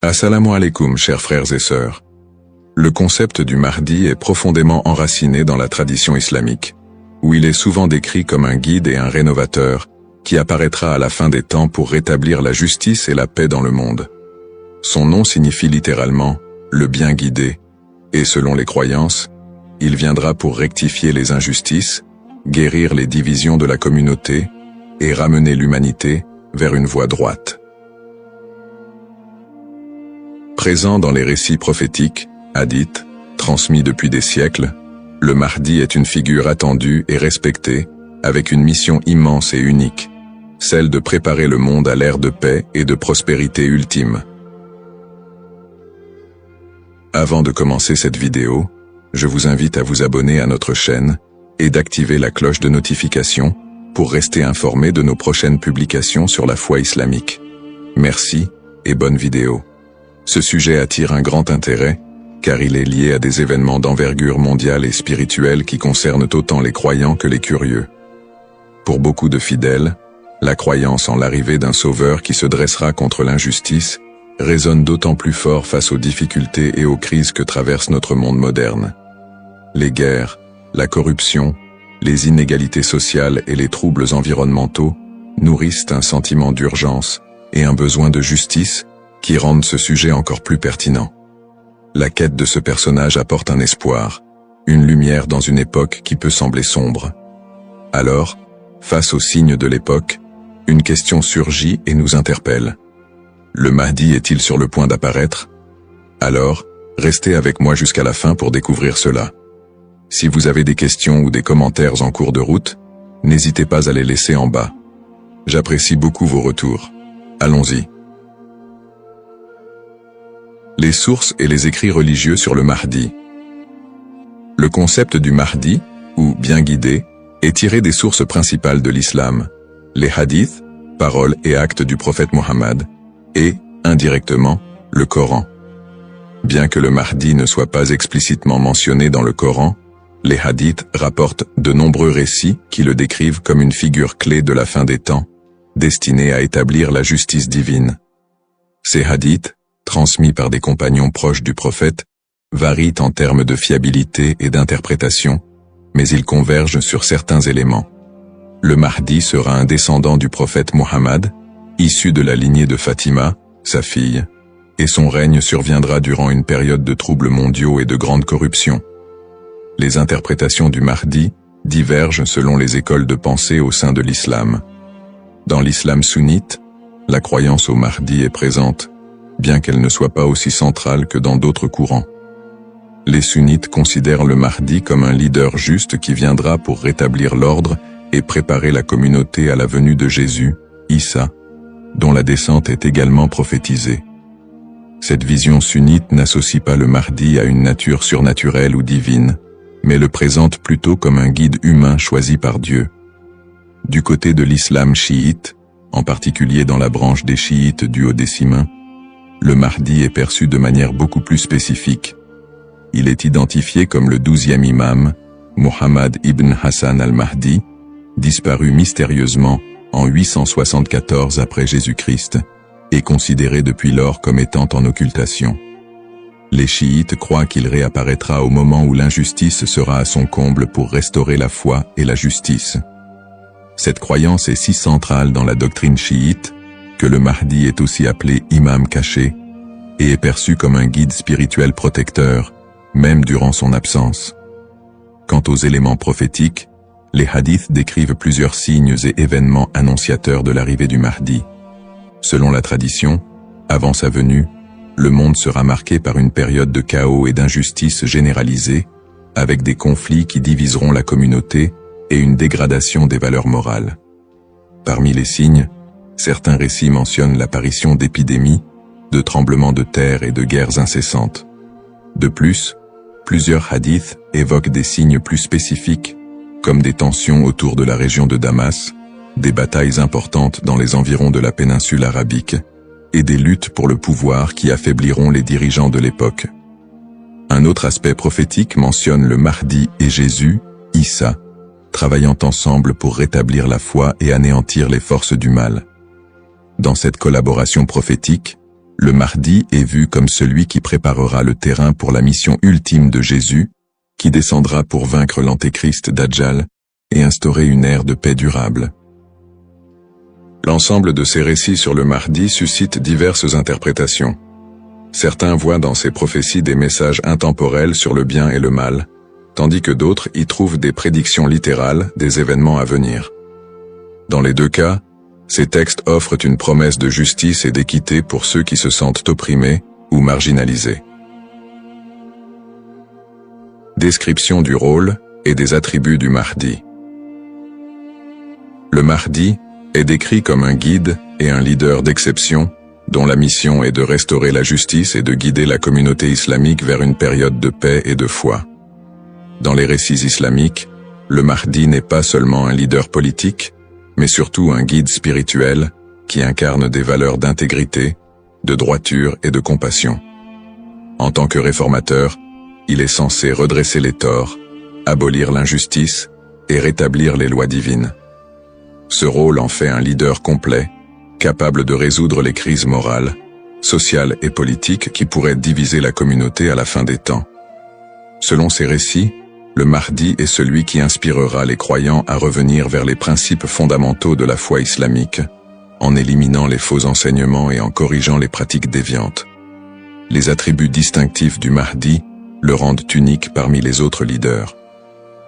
Assalamu alaikum, chers frères et sœurs. Le concept du Mahdi est profondément enraciné dans la tradition islamique, où il est souvent décrit comme un guide et un rénovateur qui apparaîtra à la fin des temps pour rétablir la justice et la paix dans le monde. Son nom signifie littéralement « le bien guidé », et selon les croyances, il viendra pour rectifier les injustices, guérir les divisions de la communauté et ramener l'humanité vers une voie droite. Présent dans les récits prophétiques, hadiths, transmis depuis des siècles, le Mahdi est une figure attendue et respectée, avec une mission immense et unique, celle de préparer le monde à l'ère de paix et de prospérité ultime. Avant de commencer cette vidéo, je vous invite à vous abonner à notre chaîne et d'activer la cloche de notification pour rester informé de nos prochaines publications sur la foi islamique. Merci et bonne vidéo. Ce sujet attire un grand intérêt, car il est lié à des événements d'envergure mondiale et spirituelle qui concernent autant les croyants que les curieux. Pour beaucoup de fidèles, la croyance en l'arrivée d'un sauveur qui se dressera contre l'injustice résonne d'autant plus fort face aux difficultés et aux crises que traverse notre monde moderne. Les guerres, la corruption, les inégalités sociales et les troubles environnementaux nourrissent un sentiment d'urgence et un besoin de justice qui rendent ce sujet encore plus pertinent. La quête de ce personnage apporte un espoir, une lumière dans une époque qui peut sembler sombre. Alors, face aux signes de l'époque, une question surgit et nous interpelle. Le Mahdi est-il sur le point d'apparaître? Alors, restez avec moi jusqu'à la fin pour découvrir cela. Si vous avez des questions ou des commentaires en cours de route, n'hésitez pas à les laisser en bas. J'apprécie beaucoup vos retours. Allons-y. Les sources et les écrits religieux sur le Mahdi. Le concept du Mahdi, ou bien guidé, est tiré des sources principales de l'islam, les hadiths, paroles et actes du prophète Mohammed, et, indirectement, le Coran. Bien que le Mahdi ne soit pas explicitement mentionné dans le Coran, les hadiths rapportent de nombreux récits qui le décrivent comme une figure clé de la fin des temps, destinée à établir la justice divine. Ces hadiths, transmis par des compagnons proches du prophète, varient en termes de fiabilité et d'interprétation, mais ils convergent sur certains éléments. Le Mahdi sera un descendant du prophète Mohammed, issu de la lignée de Fatima, sa fille, et son règne surviendra durant une période de troubles mondiaux et de grande corruption. Les interprétations du Mahdi divergent selon les écoles de pensée au sein de l'islam. Dans l'islam sunnite, la croyance au Mahdi est présente, bien qu'elle ne soit pas aussi centrale que dans d'autres courants. Les sunnites considèrent le Mahdi comme un leader juste qui viendra pour rétablir l'ordre et préparer la communauté à la venue de Jésus, Issa, dont la descente est également prophétisée. Cette vision sunnite n'associe pas le Mahdi à une nature surnaturelle ou divine, mais le présente plutôt comme un guide humain choisi par Dieu. Du côté de l'islam chiite, en particulier dans la branche des chiites duodécimains, le Mahdi est perçu de manière beaucoup plus spécifique. Il est identifié comme le 12e imam, Mohammed ibn Hassan al-Mahdi, disparu mystérieusement en 874 après Jésus-Christ, et considéré depuis lors comme étant en occultation. Les chiites croient qu'il réapparaîtra au moment où l'injustice sera à son comble pour restaurer la foi et la justice. Cette croyance est si centrale dans la doctrine chiite que le Mahdi est aussi appelé imam caché et est perçu comme un guide spirituel protecteur, même durant son absence. Quant aux éléments prophétiques, les hadiths décrivent plusieurs signes et événements annonciateurs de l'arrivée du Mahdi. Selon la tradition, avant sa venue, le monde sera marqué par une période de chaos et d'injustice généralisée, avec des conflits qui diviseront la communauté et une dégradation des valeurs morales. Parmi les signes, certains récits mentionnent l'apparition d'épidémies, de tremblements de terre et de guerres incessantes. De plus, plusieurs hadiths évoquent des signes plus spécifiques, comme des tensions autour de la région de Damas, des batailles importantes dans les environs de la péninsule arabique, et des luttes pour le pouvoir qui affaibliront les dirigeants de l'époque. Un autre aspect prophétique mentionne le Mahdi et Jésus, Issa, travaillant ensemble pour rétablir la foi et anéantir les forces du mal. Dans cette collaboration prophétique, le Mahdi est vu comme celui qui préparera le terrain pour la mission ultime de Jésus, qui descendra pour vaincre l'antéchrist Dajjal et instaurer une ère de paix durable. L'ensemble de ces récits sur le Mahdi suscite diverses interprétations. Certains voient dans ces prophéties des messages intemporels sur le bien et le mal, tandis que d'autres y trouvent des prédictions littérales des événements à venir. Dans les deux cas, ces textes offrent une promesse de justice et d'équité pour ceux qui se sentent opprimés ou marginalisés. Description du rôle et des attributs du Mahdi. Le Mahdi est décrit comme un guide et un leader d'exception, dont la mission est de restaurer la justice et de guider la communauté islamique vers une période de paix et de foi. Dans les récits islamiques, le Mahdi n'est pas seulement un leader politique, mais surtout un guide spirituel qui incarne des valeurs d'intégrité, de droiture et de compassion. En tant que réformateur, il est censé redresser les torts, abolir l'injustice et rétablir les lois divines. Ce rôle en fait un leader complet, capable de résoudre les crises morales, sociales et politiques qui pourraient diviser la communauté à la fin des temps. Selon ces récits, le Mahdi est celui qui inspirera les croyants à revenir vers les principes fondamentaux de la foi islamique, en éliminant les faux enseignements et en corrigeant les pratiques déviantes. Les attributs distinctifs du Mahdi le rendent unique parmi les autres leaders.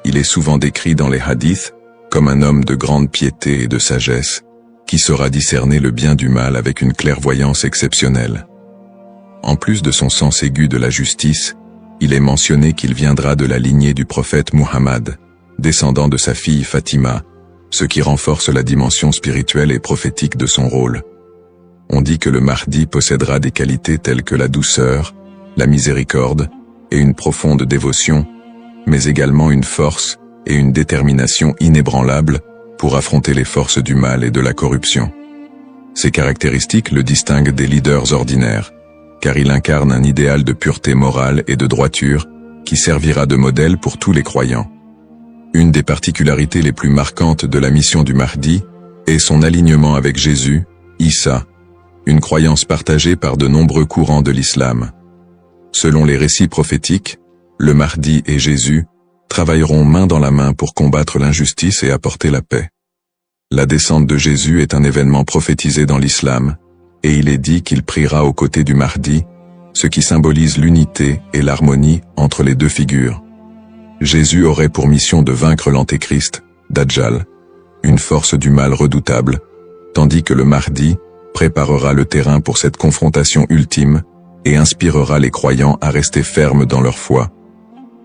Il est souvent décrit dans les hadiths comme un homme de grande piété et de sagesse, qui saura discerner le bien du mal avec une clairvoyance exceptionnelle. En plus de son sens aigu de la justice, il est mentionné qu'il viendra de la lignée du prophète Muhammad, descendant de sa fille Fatima, ce qui renforce la dimension spirituelle et prophétique de son rôle. On dit que le Mahdi possédera des qualités telles que la douceur, la miséricorde et une profonde dévotion, mais également une force et une détermination inébranlables pour affronter les forces du mal et de la corruption. Ces caractéristiques le distinguent des leaders ordinaires, car il incarne un idéal de pureté morale et de droiture qui servira de modèle pour tous les croyants. Une des particularités les plus marquantes de la mission du Mahdi est son alignement avec Jésus, Issa, une croyance partagée par de nombreux courants de l'islam. Selon les récits prophétiques, le Mahdi et Jésus travailleront main dans la main pour combattre l'injustice et apporter la paix. La descente de Jésus est un événement prophétisé dans l'islam, et il est dit qu'il priera aux côtés du Mahdi, ce qui symbolise l'unité et l'harmonie entre les deux figures. Jésus aurait pour mission de vaincre l'antéchrist, Dajjal, une force du mal redoutable, tandis que le Mahdi préparera le terrain pour cette confrontation ultime et inspirera les croyants à rester fermes dans leur foi.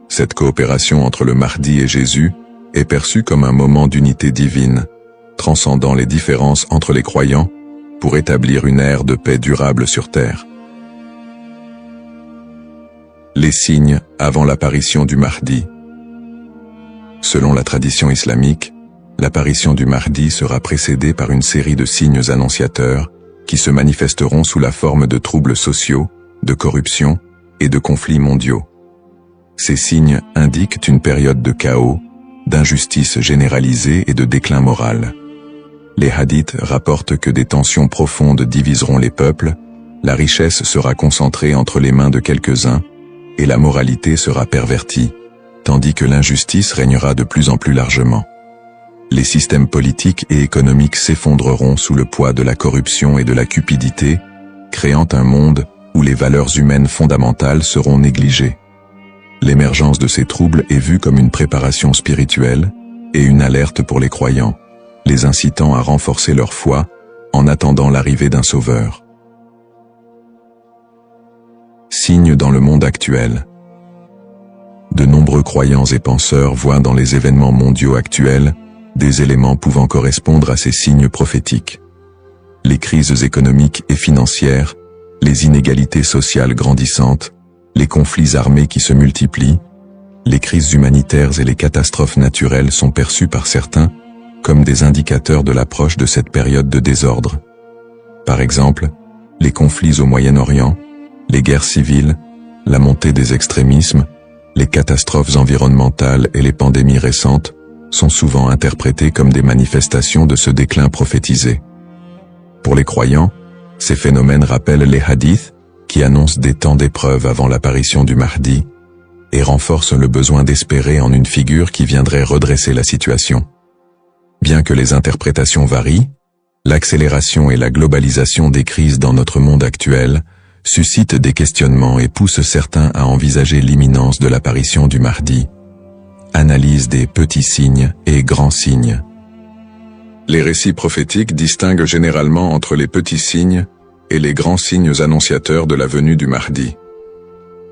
Cette coopération entre le Mahdi et Jésus est perçue comme un moment d'unité divine, transcendant les différences entre les croyants pour établir une ère de paix durable sur terre. Les signes avant l'apparition du Mahdi. Selon la tradition islamique, l'apparition du Mahdi sera précédée par une série de signes annonciateurs qui se manifesteront sous la forme de troubles sociaux, de corruption et de conflits mondiaux. Ces signes indiquent une période de chaos, d'injustice généralisée et de déclin moral. Les hadiths rapportent que des tensions profondes diviseront les peuples, la richesse sera concentrée entre les mains de quelques-uns, et la moralité sera pervertie, tandis que l'injustice régnera de plus en plus largement. Les systèmes politiques et économiques s'effondreront sous le poids de la corruption et de la cupidité, créant un monde où les valeurs humaines fondamentales seront négligées. L'émergence de ces troubles est vue comme une préparation spirituelle et une alerte pour les croyants, les incitant à renforcer leur foi en attendant l'arrivée d'un sauveur. Signes dans le monde actuel. De nombreux croyants et penseurs voient dans les événements mondiaux actuels des éléments pouvant correspondre à ces signes prophétiques. Les crises économiques et financières, les inégalités sociales grandissantes, les conflits armés qui se multiplient, les crises humanitaires et les catastrophes naturelles sont perçues par certains comme des indicateurs de l'approche de cette période de désordre. Par exemple, les conflits au Moyen-Orient, les guerres civiles, la montée des extrémismes, les catastrophes environnementales et les pandémies récentes sont souvent interprétés comme des manifestations de ce déclin prophétisé. Pour les croyants, Ces phénomènes rappellent les hadiths, qui annoncent des temps d'épreuve avant l'apparition du Mahdi, et renforcent le besoin d'espérer en une figure qui viendrait redresser la situation. Bien que les interprétations varient, l'accélération et la globalisation des crises dans notre monde actuel suscitent des questionnements et poussent certains à envisager l'imminence de l'apparition du Mahdi. Analyse des petits signes et grands signes. Les récits prophétiques distinguent généralement entre les petits signes et les grands signes annonciateurs de la venue du Mahdi.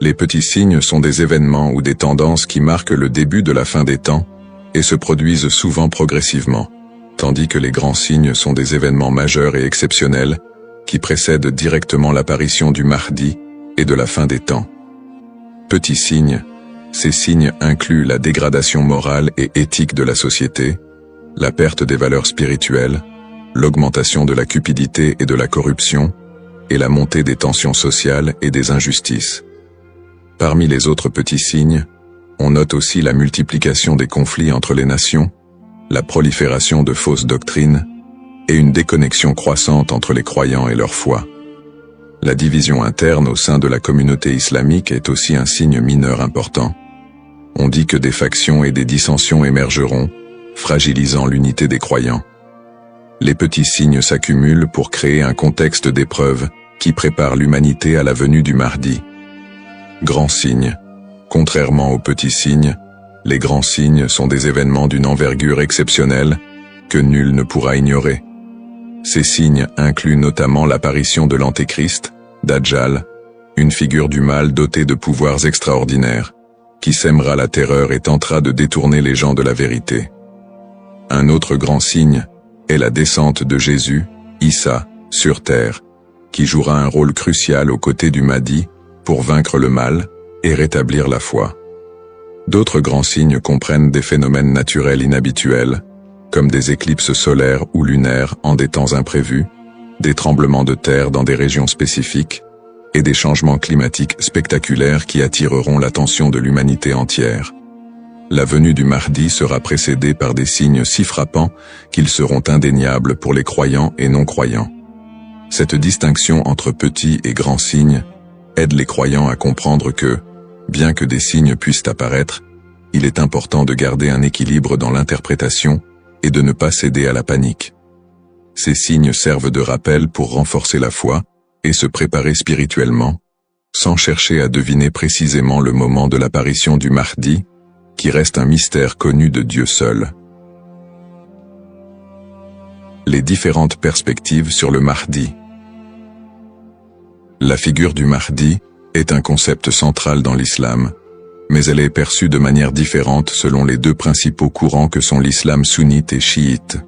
Les petits signes sont des événements ou des tendances qui marquent le début de la fin des temps et se produisent souvent progressivement, tandis que les grands signes sont des événements majeurs et exceptionnels qui précèdent directement l'apparition du Mahdi et de la fin des temps. Petits signes, ces signes incluent la dégradation morale et éthique de la société, la perte des valeurs spirituelles, l'augmentation de la cupidité et de la corruption, et la montée des tensions sociales et des injustices. Parmi les autres petits signes, on note aussi la multiplication des conflits entre les nations, la prolifération de fausses doctrines, et une déconnexion croissante entre les croyants et leur foi. La division interne au sein de la communauté islamique est aussi un signe mineur important. On dit que des factions et des dissensions émergeront, fragilisant l'unité des croyants. Les petits signes s'accumulent pour créer un contexte d'épreuve qui prépare l'humanité à la venue du Mahdi. Grands signes. Contrairement aux petits signes, les grands signes sont des événements d'une envergure exceptionnelle que nul ne pourra ignorer. Ces signes incluent notamment l'apparition de l'Antéchrist, Dajjal, une figure du mal dotée de pouvoirs extraordinaires, qui sèmera la terreur et tentera de détourner les gens de la vérité. Un autre grand signe est la descente de Jésus, Issa, sur terre, qui jouera un rôle crucial aux côtés du Mahdi pour vaincre le mal et rétablir la foi. D'autres grands signes comprennent des phénomènes naturels inhabituels, comme des éclipses solaires ou lunaires en des temps imprévus, des tremblements de terre dans des régions spécifiques, et des changements climatiques spectaculaires qui attireront l'attention de l'humanité entière. La venue du Mahdi sera précédée par des signes si frappants qu'ils seront indéniables pour les croyants et non-croyants. Cette distinction entre petits et grands signes aide les croyants à comprendre que, bien que des signes puissent apparaître, il est important de garder un équilibre dans l'interprétation et de ne pas céder à la panique. Ces signes servent de rappel pour renforcer la foi et se préparer spirituellement, sans chercher à deviner précisément le moment de l'apparition du Mahdi, qui reste un mystère connu de Dieu seul. Les différentes perspectives sur le Mahdi. La figure du Mahdi est un concept central dans l'islam, mais elle est perçue de manière différente selon les deux principaux courants que sont l'islam sunnite et chiite.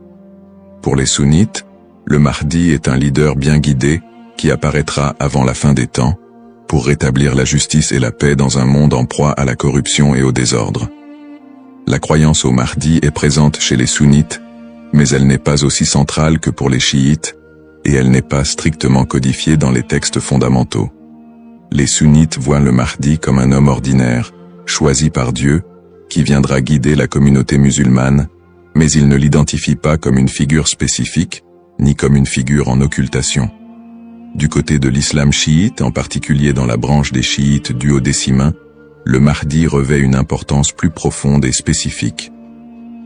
Pour les sunnites, le Mahdi est un leader bien guidé qui apparaîtra avant la fin des temps, pour rétablir la justice et la paix dans un monde en proie à la corruption et au désordre. La croyance au Mahdi est présente chez les sunnites, mais elle n'est pas aussi centrale que pour les chiites, et elle n'est pas strictement codifiée dans les textes fondamentaux. Les sunnites voient le Mahdi comme un homme ordinaire, choisi par Dieu, qui viendra guider la communauté musulmane, mais ils ne l'identifient pas comme une figure spécifique, ni comme une figure en occultation. Du côté de l'islam chiite, en particulier dans la branche des chiites duodécimains, le Mahdi revêt une importance plus profonde et spécifique.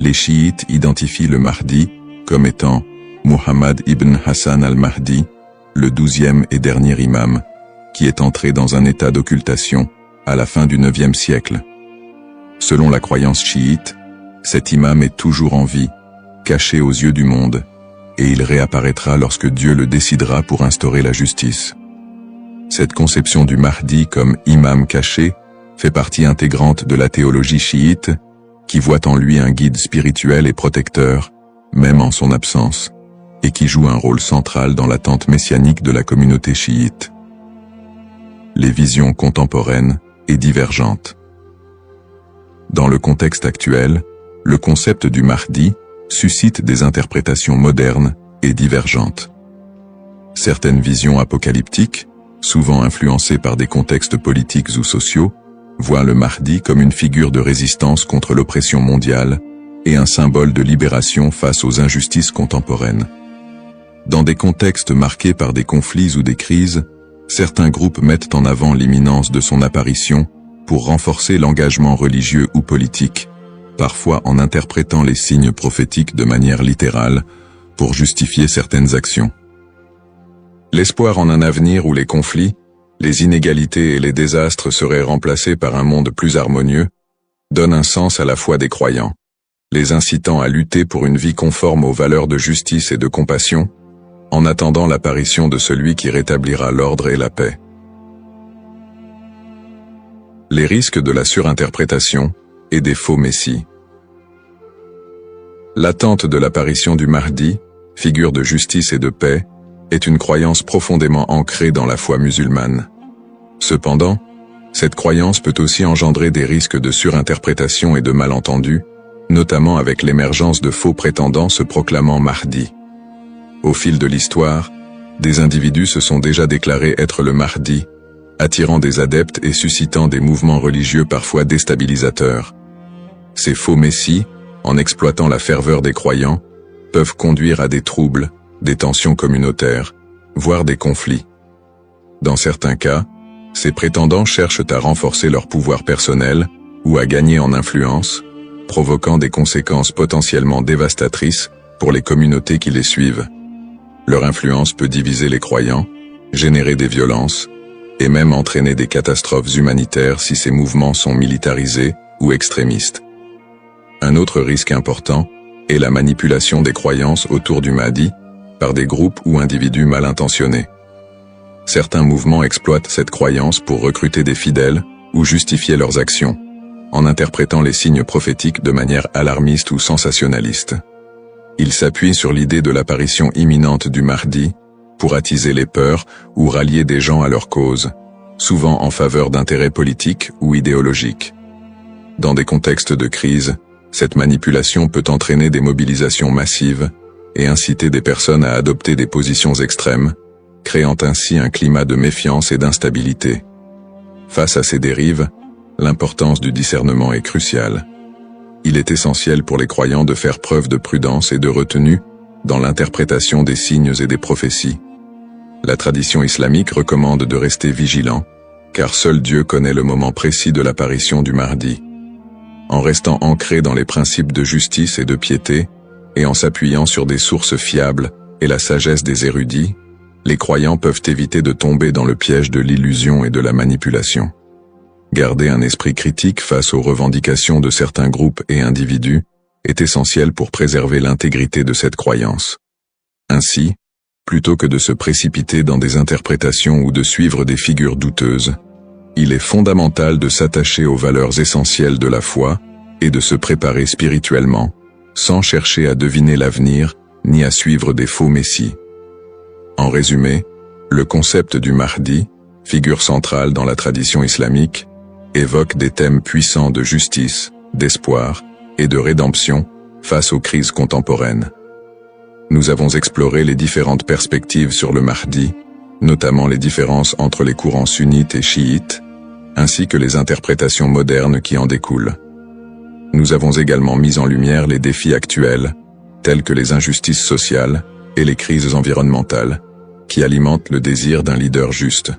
Les chiites identifient le Mahdi comme étant Muhammad ibn Hassan al-Mahdi, le 12e et dernier imam, qui est entré dans un état d'occultation à la fin du 9e siècle. Selon la croyance chiite, cet imam est toujours en vie, caché aux yeux du monde, et il réapparaîtra lorsque Dieu le décidera pour instaurer la justice. Cette conception du Mahdi comme imam caché fait partie intégrante de la théologie chiite, qui voit en lui un guide spirituel et protecteur, même en son absence, et qui joue un rôle central dans l'attente messianique de la communauté chiite. Les visions contemporaines et divergentes. Dans le contexte actuel, le concept du Mahdi suscite des interprétations modernes et divergentes. Certaines visions apocalyptiques, souvent influencées par des contextes politiques ou sociaux, voient le Mahdi comme une figure de résistance contre l'oppression mondiale et un symbole de libération face aux injustices contemporaines. Dans des contextes marqués par des conflits ou des crises, certains groupes mettent en avant l'imminence de son apparition pour renforcer l'engagement religieux ou politique, parfois en interprétant les signes prophétiques de manière littérale pour justifier certaines actions. L'espoir en un avenir où les conflits, les inégalités et les désastres seraient remplacés par un monde plus harmonieux, donne un sens à la foi des croyants, les incitant à lutter pour une vie conforme aux valeurs de justice et de compassion, en attendant l'apparition de celui qui rétablira l'ordre et la paix. Les risques de la surinterprétation et des faux messies. L'attente de l'apparition du Mahdi, figure de justice et de paix, est une croyance profondément ancrée dans la foi musulmane. Cependant, cette croyance peut aussi engendrer des risques de surinterprétation et de malentendus, notamment avec l'émergence de faux prétendants se proclamant Mahdi. Au fil de l'histoire, des individus se sont déjà déclarés être le Mahdi, attirant des adeptes et suscitant des mouvements religieux parfois déstabilisateurs. Ces faux messies, en exploitant la ferveur des croyants, peuvent conduire à des troubles, des tensions communautaires, voire des conflits. Dans certains cas, ces prétendants cherchent à renforcer leur pouvoir personnel ou à gagner en influence, provoquant des conséquences potentiellement dévastatrices pour les communautés qui les suivent. Leur influence peut diviser les croyants, générer des violences, et même entraîner des catastrophes humanitaires si ces mouvements sont militarisés ou extrémistes. Un autre risque important est la manipulation des croyances autour du Mahdi par des groupes ou individus mal intentionnés. Certains mouvements exploitent cette croyance pour recruter des fidèles ou justifier leurs actions, en interprétant les signes prophétiques de manière alarmiste ou sensationnaliste. Ils s'appuient sur l'idée de l'apparition imminente du Mahdi pour attiser les peurs ou rallier des gens à leur cause, souvent en faveur d'intérêts politiques ou idéologiques. Dans des contextes de crise, cette manipulation peut entraîner des mobilisations massives et inciter des personnes à adopter des positions extrêmes, créant ainsi un climat de méfiance et d'instabilité. Face à ces dérives, l'importance du discernement est cruciale. Il est essentiel pour les croyants de faire preuve de prudence et de retenue dans l'interprétation des signes et des prophéties. La tradition islamique recommande de rester vigilant, car seul Dieu connaît le moment précis de l'apparition du Mahdi. En restant ancré dans les principes de justice et de piété, et en s'appuyant sur des sources fiables et la sagesse des érudits, les croyants peuvent éviter de tomber dans le piège de l'illusion et de la manipulation. Garder un esprit critique face aux revendications de certains groupes et individus est essentiel pour préserver l'intégrité de cette croyance. Ainsi, plutôt que de se précipiter dans des interprétations ou de suivre des figures douteuses, il est fondamental de s'attacher aux valeurs essentielles de la foi et de se préparer spirituellement, sans chercher à deviner l'avenir ni à suivre des faux messies. En résumé, le concept du Mahdi, figure centrale dans la tradition islamique, évoque des thèmes puissants de justice, d'espoir et de rédemption face aux crises contemporaines. Nous avons exploré les différentes perspectives sur le Mahdi, notamment les différences entre les courants sunnites et chiites, ainsi que les interprétations modernes qui en découlent. Nous avons également mis en lumière les défis actuels, tels que les injustices sociales et les crises environnementales, qui alimentent le désir d'un leader juste.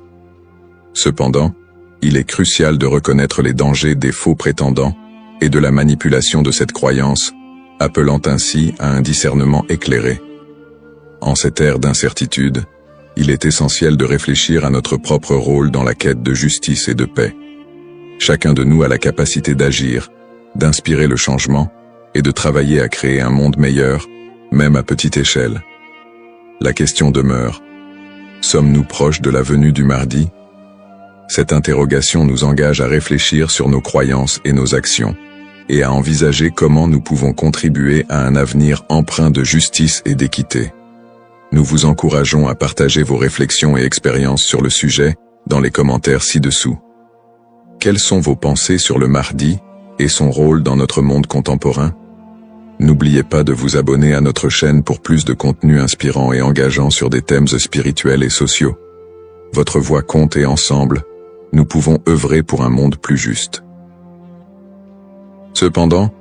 Cependant, il est crucial de reconnaître les dangers des faux prétendants et de la manipulation de cette croyance, appelant ainsi à un discernement éclairé. En cette ère d'incertitude, il est essentiel de réfléchir à notre propre rôle dans la quête de justice et de paix. Chacun de nous a la capacité d'agir, d'inspirer le changement et de travailler à créer un monde meilleur, même à petite échelle. La question demeure: sommes-nous proches de la venue du Mahdi? Cette interrogation nous engage à réfléchir sur nos croyances et nos actions, et à envisager comment nous pouvons contribuer à un avenir empreint de justice et d'équité. Nous vous encourageons à partager vos réflexions et expériences sur le sujet dans les commentaires ci-dessous. Quelles sont vos pensées sur le Mahdi et son rôle dans notre monde contemporain? N'oubliez pas de vous abonner à notre chaîne pour plus de contenu inspirant et engageant sur des thèmes spirituels et sociaux. Votre voix compte et ensemble, nous pouvons œuvrer pour un monde plus juste. Cependant,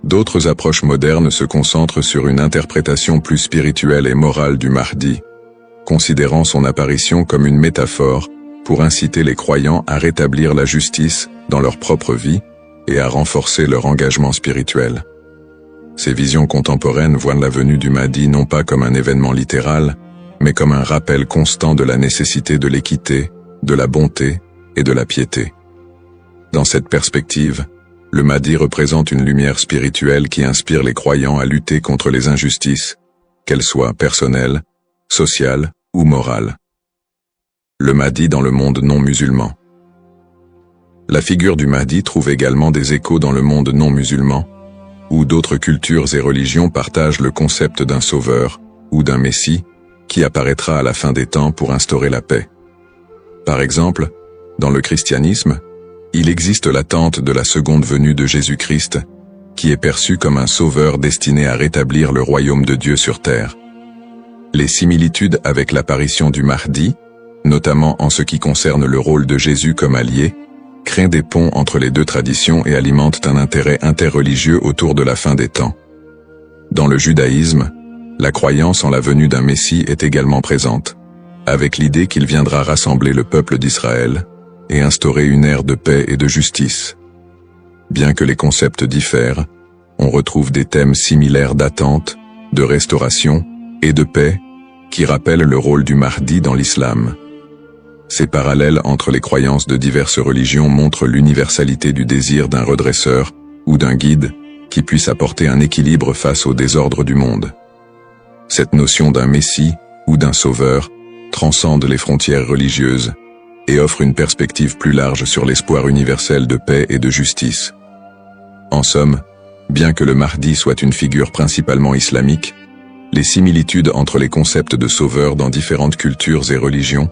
D'autres approches modernes se concentrent sur une interprétation plus spirituelle et morale du Mahdi, considérant son apparition comme une métaphore pour inciter les croyants à rétablir la justice dans leur propre vie et à renforcer leur engagement spirituel. Ces visions contemporaines voient la venue du Mahdi non pas comme un événement littéral, mais comme un rappel constant de la nécessité de l'équité, de la bonté et de la piété. Dans cette perspective, le Mahdi représente une lumière spirituelle qui inspire les croyants à lutter contre les injustices, qu'elles soient personnelles, sociales ou morales. Le Mahdi dans le monde non musulman. La figure du Mahdi trouve également des échos dans le monde non musulman, où d'autres cultures et religions partagent le concept d'un sauveur ou d'un messie qui apparaîtra à la fin des temps pour instaurer la paix. Par exemple, dans le christianisme, il existe l'attente de la seconde venue de Jésus-Christ, qui est perçu comme un sauveur destiné à rétablir le royaume de Dieu sur terre. Les similitudes avec l'apparition du Mahdi, notamment en ce qui concerne le rôle de Jésus comme allié, créent des ponts entre les deux traditions et alimentent un intérêt interreligieux autour de la fin des temps. Dans le judaïsme, la croyance en la venue d'un Messie est également présente, avec l'idée qu'il viendra rassembler le peuple d'Israël et instaurer une ère de paix et de justice. Bien que les concepts diffèrent, on retrouve des thèmes similaires d'attente, de restauration et de paix qui rappellent le rôle du Mahdi dans l'islam. Ces parallèles entre les croyances de diverses religions montrent l'universalité du désir d'un redresseur ou d'un guide qui puisse apporter un équilibre face au désordre du monde. Cette notion d'un messie ou d'un sauveur transcende les frontières religieuses et offre une perspective plus large sur l'espoir universel de paix et de justice. En somme, bien que le Mahdi soit une figure principalement islamique, les similitudes entre les concepts de sauveur dans différentes cultures et religions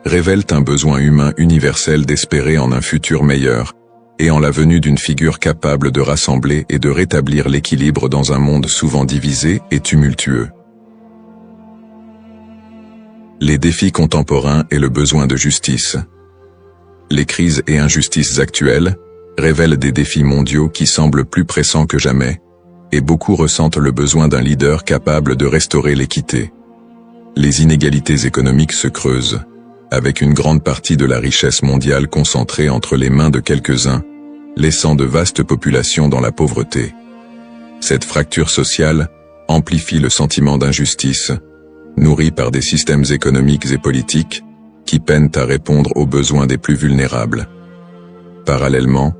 révèlent un besoin humain universel d'espérer en un futur meilleur et en la venue d'une figure capable de rassembler et de rétablir l'équilibre dans un monde souvent divisé et tumultueux. Les défis contemporains et le besoin de justice. Les crises et injustices actuelles révèlent des défis mondiaux qui semblent plus pressants que jamais, et beaucoup ressentent le besoin d'un leader capable de restaurer l'équité. Les inégalités économiques se creusent, avec une grande partie de la richesse mondiale concentrée entre les mains de quelques-uns, laissant de vastes populations dans la pauvreté. Cette fracture sociale amplifie le sentiment d'injustice, nourri par des systèmes économiques et politiques qui peinent à répondre aux besoins des plus vulnérables. Parallèlement,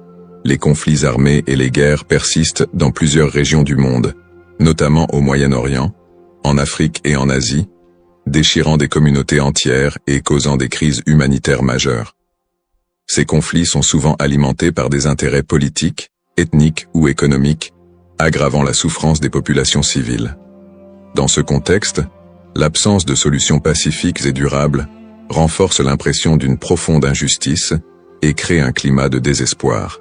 les conflits armés et les guerres persistent dans plusieurs régions du monde, notamment au Moyen-Orient, en Afrique et en Asie, déchirant des communautés entières et causant des crises humanitaires majeures. Ces conflits sont souvent alimentés par des intérêts politiques, ethniques ou économiques, aggravant la souffrance des populations civiles. Dans ce contexte, l'absence de solutions pacifiques et durables renforce l'impression d'une profonde injustice et crée un climat de désespoir.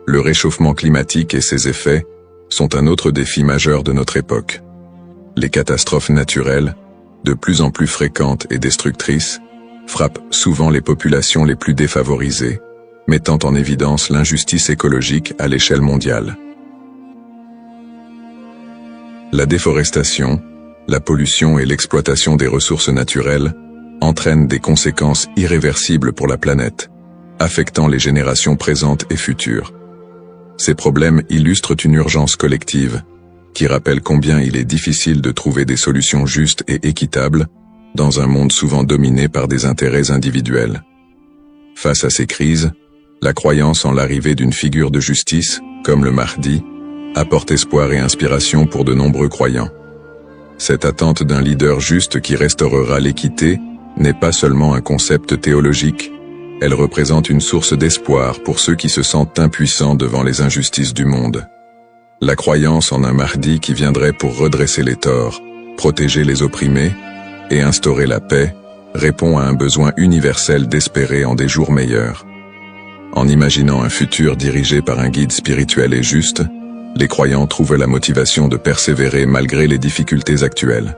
Le réchauffement climatique et ses effets sont un autre défi majeur de notre époque. Les catastrophes naturelles, de plus en plus fréquentes et destructrices, frappent souvent les populations les plus défavorisées, mettant en évidence l'injustice écologique à l'échelle mondiale. La déforestation, la pollution et l'exploitation des ressources naturelles entraînent des conséquences irréversibles pour la planète, affectant les générations présentes et futures. Ces problèmes illustrent une urgence collective, qui rappelle combien il est difficile de trouver des solutions justes et équitables dans un monde souvent dominé par des intérêts individuels. Face à ces crises, la croyance en l'arrivée d'une figure de justice, comme le Mahdi, apporte espoir et inspiration pour de nombreux croyants. Cette attente d'un leader juste qui restaurera l'équité n'est pas seulement un concept théologique, elle représente une source d'espoir pour ceux qui se sentent impuissants devant les injustices du monde. La croyance en un Mahdi qui viendrait pour redresser les torts, protéger les opprimés et instaurer la paix répond à un besoin universel d'espérer en des jours meilleurs. En imaginant un futur dirigé par un guide spirituel et juste, les croyants trouvent la motivation de persévérer malgré les difficultés actuelles.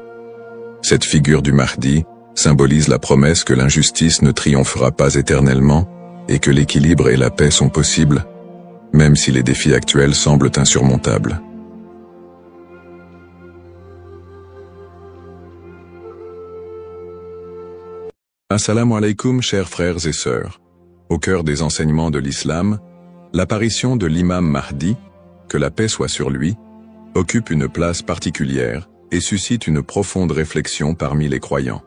Cette figure du Mahdi symbolise la promesse que l'injustice ne triomphera pas éternellement et que l'équilibre et la paix sont possibles, même si les défis actuels semblent insurmontables. Assalamu alaikum, chers frères et sœurs. Au cœur des enseignements de l'islam, l'apparition de l'imam Mahdi, que la paix soit sur lui, occupe une place particulière et suscite une profonde réflexion parmi les croyants.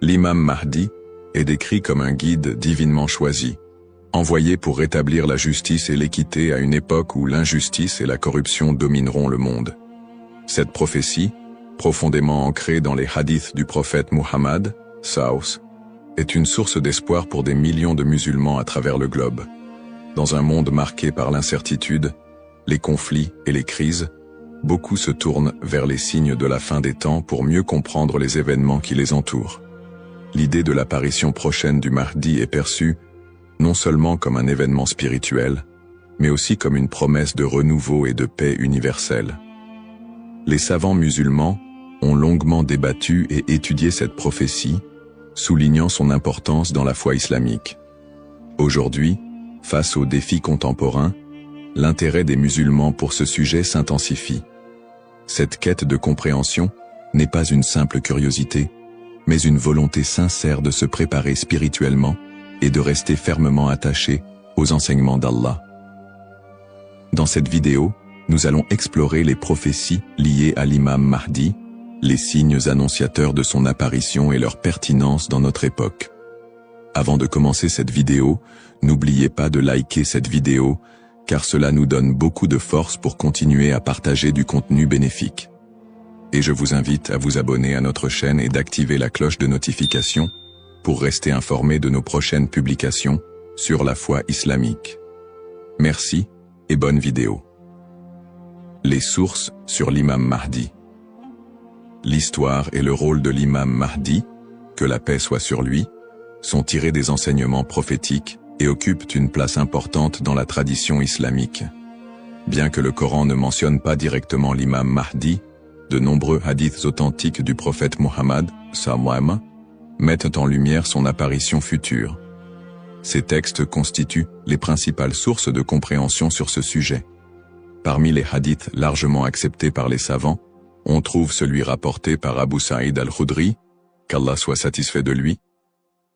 L'imam Mahdi est décrit comme un guide divinement choisi, envoyé pour rétablir la justice et l'équité à une époque où l'injustice et la corruption domineront le monde. Cette prophétie, profondément ancrée dans les hadiths du prophète Muhammad, Saus, est une source d'espoir pour des millions de musulmans à travers le globe. Dans un monde marqué par l'incertitude, les conflits et les crises, beaucoup se tournent vers les signes de la fin des temps pour mieux comprendre les événements qui les entourent. L'idée de l'apparition prochaine du Mahdi est perçue non seulement comme un événement spirituel, mais aussi comme une promesse de renouveau et de paix universelle. Les savants musulmans ont longuement débattu et étudié cette prophétie, soulignant son importance dans la foi islamique. Aujourd'hui, face aux défis contemporains, l'intérêt des musulmans pour ce sujet s'intensifie. Cette quête de compréhension n'est pas une simple curiosité, mais une volonté sincère de se préparer spirituellement et de rester fermement attaché aux enseignements d'Allah. Dans cette vidéo, nous allons explorer les prophéties liées à l'imam Mahdi, les signes annonciateurs de son apparition et leur pertinence dans notre époque. Avant de commencer cette vidéo, n'oubliez pas de liker cette vidéo, car cela nous donne beaucoup de force pour continuer à partager du contenu bénéfique. Et je vous invite à vous abonner à notre chaîne et d'activer la cloche de notification pour rester informé de nos prochaines publications sur la foi islamique. Merci et bonne vidéo. Les sources sur l'imam Mahdi. L'histoire et le rôle de l'imam Mahdi, que la paix soit sur lui, sont tirés des enseignements prophétiques et occupent une place importante dans la tradition islamique. Bien que le Coran ne mentionne pas directement l'imam Mahdi, de nombreux hadiths authentiques du prophète Muhammad, sallam, mettent en lumière son apparition future. Ces textes constituent les principales sources de compréhension sur ce sujet. Parmi les hadiths largement acceptés par les savants, on trouve celui rapporté par Abu Saïd al-Khudri, qu'Allah soit satisfait de lui,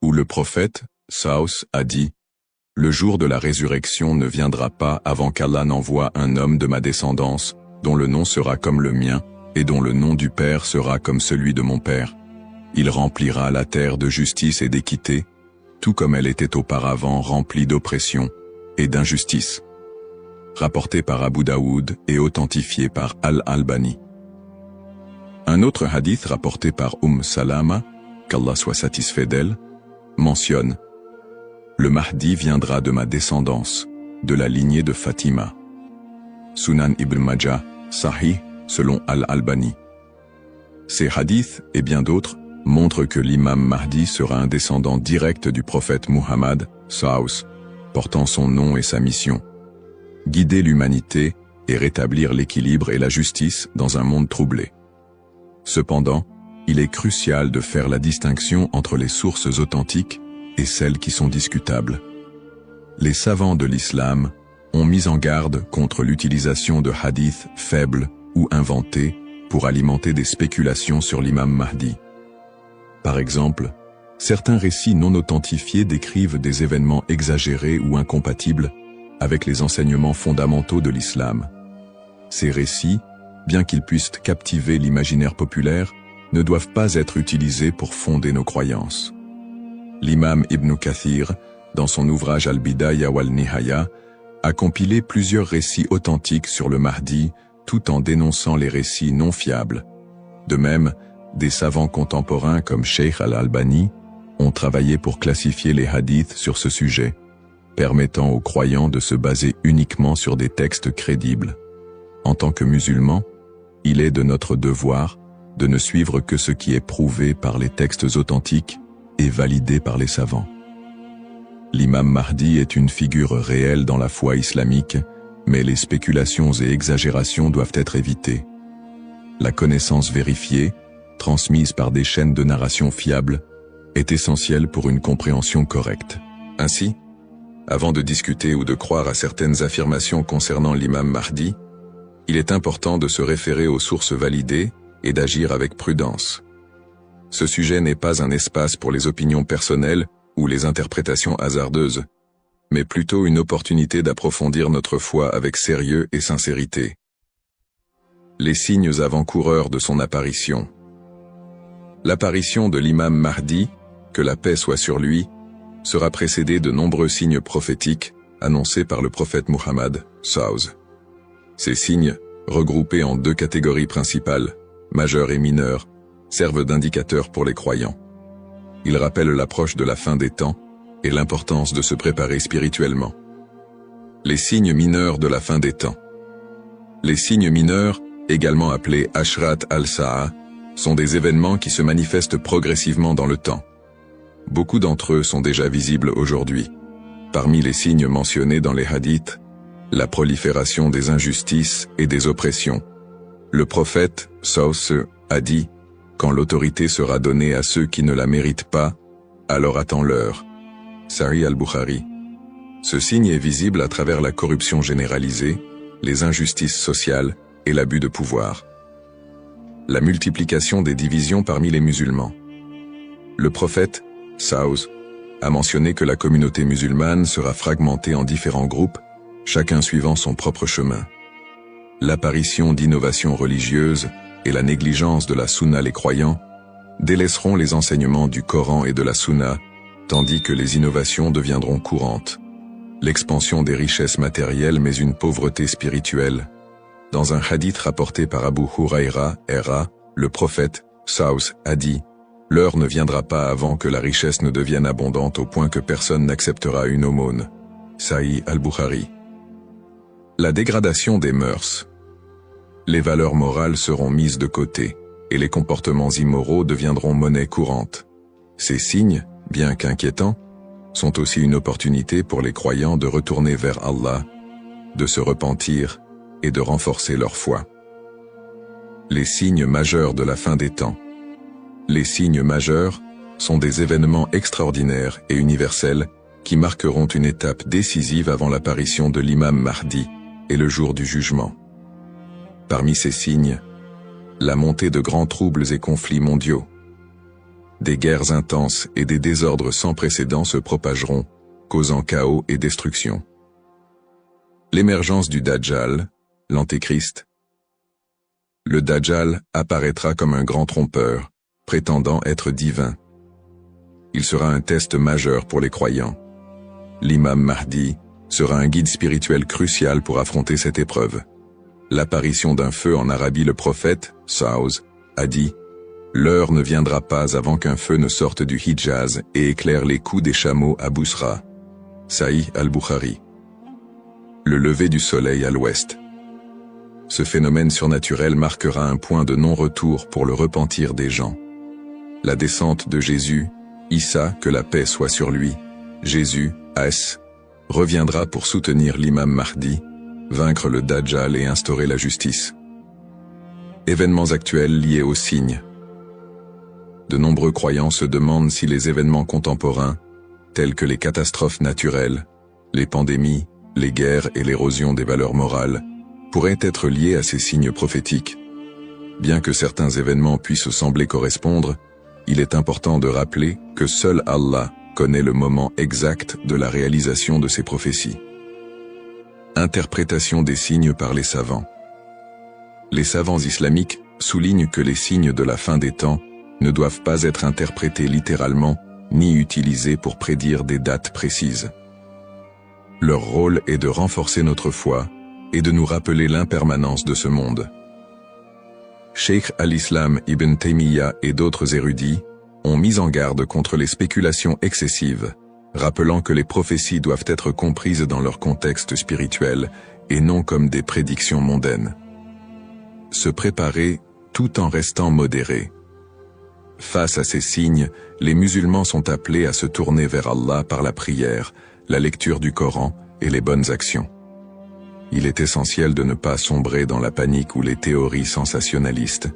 où le prophète, Saus, a dit « Le jour de la résurrection ne viendra pas avant qu'Allah n'envoie un homme de ma descendance, dont le nom sera comme le mien, et dont le nom du Père sera comme celui de mon Père. Il remplira la terre de justice et d'équité, tout comme elle était auparavant remplie d'oppression et d'injustice. » Rapporté par Abu Daoud et authentifié par Al-Albani. Un autre hadith rapporté par Salama, qu'Allah soit satisfait d'elle, mentionne « Le Mahdi viendra de ma descendance, de la lignée de Fatima. » Sunan ibn Majah, Sahih, selon Al-Albani. Ces hadiths, et bien d'autres, montrent que l'imam Mahdi sera un descendant direct du prophète Muhammad, Saus, portant son nom et sa mission. Guider l'humanité et rétablir l'équilibre et la justice dans un monde troublé. Cependant, il est crucial de faire la distinction entre les sources authentiques et celles qui sont discutables. Les savants de l'islam ont mis en garde contre l'utilisation de hadiths faibles ou inventés pour alimenter des spéculations sur l'imam Mahdi. Par exemple, certains récits non authentifiés décrivent des événements exagérés ou incompatibles avec les enseignements fondamentaux de l'islam. Ces récits, bien qu'ils puissent captiver l'imaginaire populaire, ne doivent pas être utilisés pour fonder nos croyances. L'imam Ibn Kathir, dans son ouvrage Al-Bidaya wal-Nihaya, a compilé plusieurs récits authentiques sur le Mahdi, tout en dénonçant les récits non fiables. De même, des savants contemporains comme Sheikh Al-Albani ont travaillé pour classifier les hadiths sur ce sujet, permettant aux croyants de se baser uniquement sur des textes crédibles. En tant que musulmans, il est de notre devoir de ne suivre que ce qui est prouvé par les textes authentiques et validé par les savants. L'imam Mahdi est une figure réelle dans la foi islamique, mais les spéculations et exagérations doivent être évitées. La connaissance vérifiée, transmise par des chaînes de narration fiables, est essentielle pour une compréhension correcte. Ainsi, Avant de discuter ou de croire à certaines affirmations concernant l'imam Mahdi, il est important de se référer aux sources validées et d'agir avec prudence. Ce sujet n'est pas un espace pour les opinions personnelles ou les interprétations hasardeuses, mais plutôt une opportunité d'approfondir notre foi avec sérieux et sincérité. Les signes avant-coureurs de son apparition. L'apparition de l'imam Mahdi, que la paix soit sur lui, sera précédée de nombreux signes prophétiques annoncés par le prophète Muhammad, SAW. Ces signes, regroupés en deux catégories principales, majeurs et mineurs, servent d'indicateurs pour les croyants. Ils rappellent l'approche de la fin des temps et l'importance de se préparer spirituellement. Les signes mineurs de la fin des temps. Les signes mineurs, également appelés Ashrat al-Sa'a, sont des événements qui se manifestent progressivement dans le temps. Beaucoup d'entre eux sont déjà visibles aujourd'hui. Parmi les signes mentionnés dans les hadiths, la prolifération des injustices et des oppressions. Le prophète, SAW, a dit « Quand l'autorité sera donnée à ceux qui ne la méritent pas, alors attends-leur » Sahih al-Bukhari. Ce signe est visible à travers la corruption généralisée, les injustices sociales et l'abus de pouvoir. La multiplication des divisions parmi les musulmans. Le prophète, SAW, a mentionné que la communauté musulmane sera fragmentée en différents groupes, chacun suivant son propre chemin. L'apparition d'innovations religieuses et la négligence de la sunna les croyants délaisseront les enseignements du Coran et de la sunna, tandis que les innovations deviendront courantes. L'expansion des richesses matérielles mais une pauvreté spirituelle. Dans un hadith rapporté par Abu Huraira, le prophète, SAW, a dit « L'heure ne viendra pas avant que la richesse ne devienne abondante au point que personne n'acceptera une aumône. » Sahih al-Bukhari. La dégradation des mœurs. Les valeurs morales seront mises de côté, et les comportements immoraux deviendront monnaie courante. Ces signes, bien qu'inquiétants, sont aussi une opportunité pour les croyants de retourner vers Allah, de se repentir et de renforcer leur foi. Les signes majeurs de la fin des temps. Les signes majeurs sont des événements extraordinaires et universels qui marqueront une étape décisive avant l'apparition de l'imam Mahdi et le jour du jugement. Parmi ces signes, la montée de grands troubles et conflits mondiaux. Des guerres intenses et des désordres sans précédent se propageront, causant chaos et destruction. L'émergence du Dajjal, l'Antéchrist. Le Dajjal apparaîtra comme un grand trompeur, prétendant être divin. Il sera un test majeur pour les croyants. L'imam Mahdi sera un guide spirituel crucial pour affronter cette épreuve. L'apparition d'un feu en Arabie. Le prophète, SAW, a dit « L'heure ne viendra pas avant qu'un feu ne sorte du Hijaz et éclaire les coups des chameaux à Bousra. » Sahih al-Bukhari. Le lever du soleil à l'ouest. Ce phénomène surnaturel marquera un point de non-retour pour le repentir des gens. La descente de Jésus, Issa, que la paix soit sur lui, Jésus, As, reviendra pour soutenir l'imam Mahdi, vaincre le Dajjal et instaurer la justice. Événements actuels liés aux signes. De nombreux croyants se demandent si les événements contemporains, tels que les catastrophes naturelles, les pandémies, les guerres et l'érosion des valeurs morales, pourraient être liés à ces signes prophétiques. Bien que certains événements puissent sembler correspondre, il est important de rappeler que seul Allah connaît le moment exact de la réalisation de ces prophéties. Interprétation des signes par les savants. Les savants islamiques soulignent que les signes de la fin des temps ne doivent pas être interprétés littéralement ni utilisés pour prédire des dates précises. Leur rôle est de renforcer notre foi et de nous rappeler l'impermanence de ce monde. Cheikh al-Islam Ibn Taymiyyah et d'autres érudits ont mis en garde contre les spéculations excessives, rappelant que les prophéties doivent être comprises dans leur contexte spirituel et non comme des prédictions mondaines. Se préparer tout en restant modéré. Face à ces signes, les musulmans sont appelés à se tourner vers Allah par la prière, la lecture du Coran et les bonnes actions. Il est essentiel de ne pas sombrer dans la panique ou les théories sensationnalistes,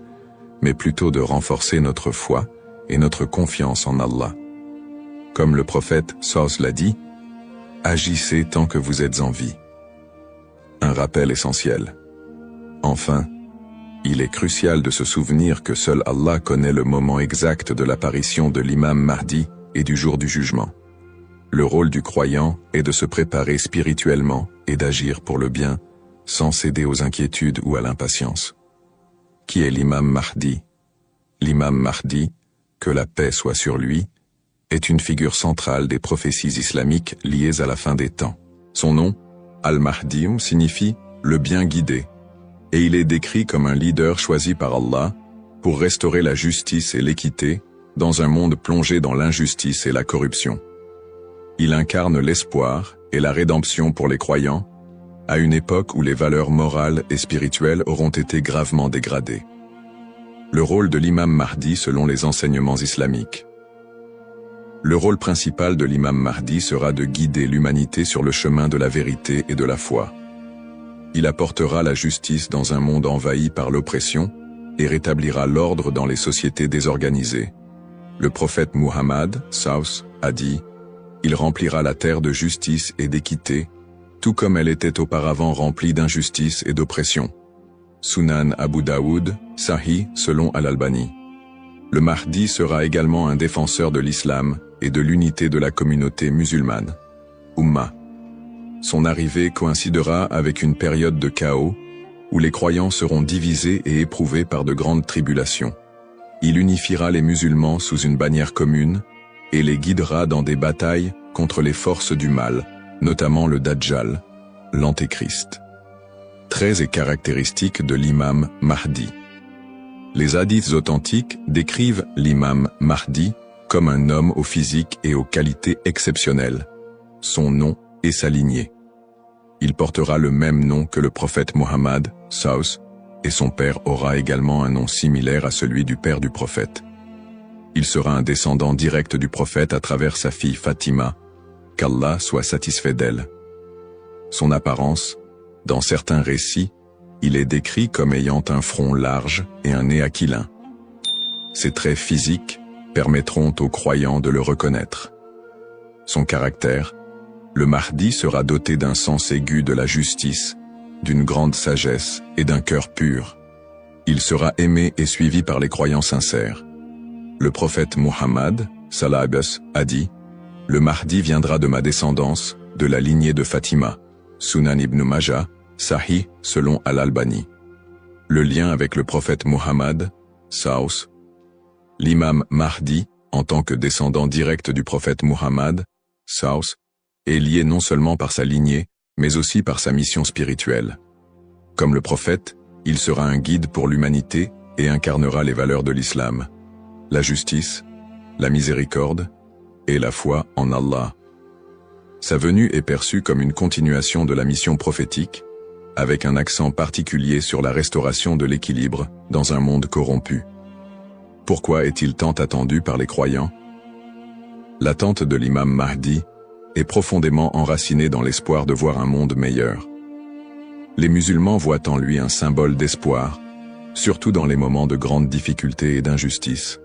mais plutôt de renforcer notre foi et notre confiance en Allah. Comme le prophète SAW l'a dit, Agissez tant que vous êtes en vie. Un rappel essentiel. Enfin, il est crucial de se souvenir que seul Allah connaît le moment exact de l'apparition de l'imam Mahdi et du jour du jugement. Le rôle du croyant est de se préparer spirituellement et d'agir pour le bien, sans céder aux inquiétudes ou à l'impatience. Qui est l'imam Mahdi? L'imam Mahdi, que la paix soit sur lui, est une figure centrale des prophéties islamiques liées à la fin des temps. Son nom, Al-Mahdi, signifie « le bien guidé », et il est décrit comme un leader choisi par Allah pour restaurer la justice et l'équité dans un monde plongé dans l'injustice et la corruption. Il incarne l'espoir et la rédemption pour les croyants, à une époque où les valeurs morales et spirituelles auront été gravement dégradées. Le rôle de l'imam Mahdi selon les enseignements islamiques. Le rôle principal de l'imam Mahdi sera de guider l'humanité sur le chemin de la vérité et de la foi. Il apportera la justice dans un monde envahi par l'oppression et rétablira l'ordre dans les sociétés désorganisées. Le prophète Muhammad, Saus, a dit « Il remplira la terre de justice et d'équité, tout comme elle était auparavant remplie d'injustice et d'oppression. » Sunan Abu Daoud, Sahih, selon Al-Albani. Le Mahdi sera également un défenseur de l'islam et de l'unité de la communauté musulmane. Ummah. Son arrivée coïncidera avec une période de chaos, où les croyants seront divisés et éprouvés par de grandes tribulations. Il unifiera les musulmans sous une bannière commune, et les guidera dans des batailles contre les forces du mal, notamment le Dajjal, l'Antéchrist. Traits et caractéristiques de l'imam Mahdi. Les hadiths authentiques décrivent l'imam Mahdi comme un homme au physique et aux qualités exceptionnelles. Son nom et sa lignée. Il portera le même nom que le prophète Muhammad, Saus, et son père aura également un nom similaire à celui du père du prophète. Il sera un descendant direct du prophète à travers sa fille Fatima, qu'Allah soit satisfait d'elle. Son apparence, dans certains récits, il est décrit comme ayant un front large et un nez aquilin. Ses traits physiques permettront aux croyants de le reconnaître. Son caractère, le Mahdi sera doté d'un sens aigu de la justice, d'une grande sagesse et d'un cœur pur. Il sera aimé et suivi par les croyants sincères. Le prophète Muhammad, sallallahu a dit « Le Mahdi viendra de ma descendance, de la lignée de Fatima. » Sunan ibn Majah, Sahih, selon Al-Albani. Le lien avec le prophète Muhammad, Saus. L'imam Mahdi, en tant que descendant direct du prophète Muhammad, Saus, est lié non seulement par sa lignée, mais aussi par sa mission spirituelle. Comme le prophète, il sera un guide pour l'humanité et incarnera les valeurs de l'islam, la justice, la miséricorde et la foi en Allah. Sa venue est perçue comme une continuation de la mission prophétique, avec un accent particulier sur la restauration de l'équilibre dans un monde corrompu. Pourquoi est-il tant attendu par les croyants? L'attente de l'imam Mahdi est profondément enracinée dans l'espoir de voir un monde meilleur. Les musulmans voient en lui un symbole d'espoir, surtout dans les moments de grandes difficultés et d'injustice.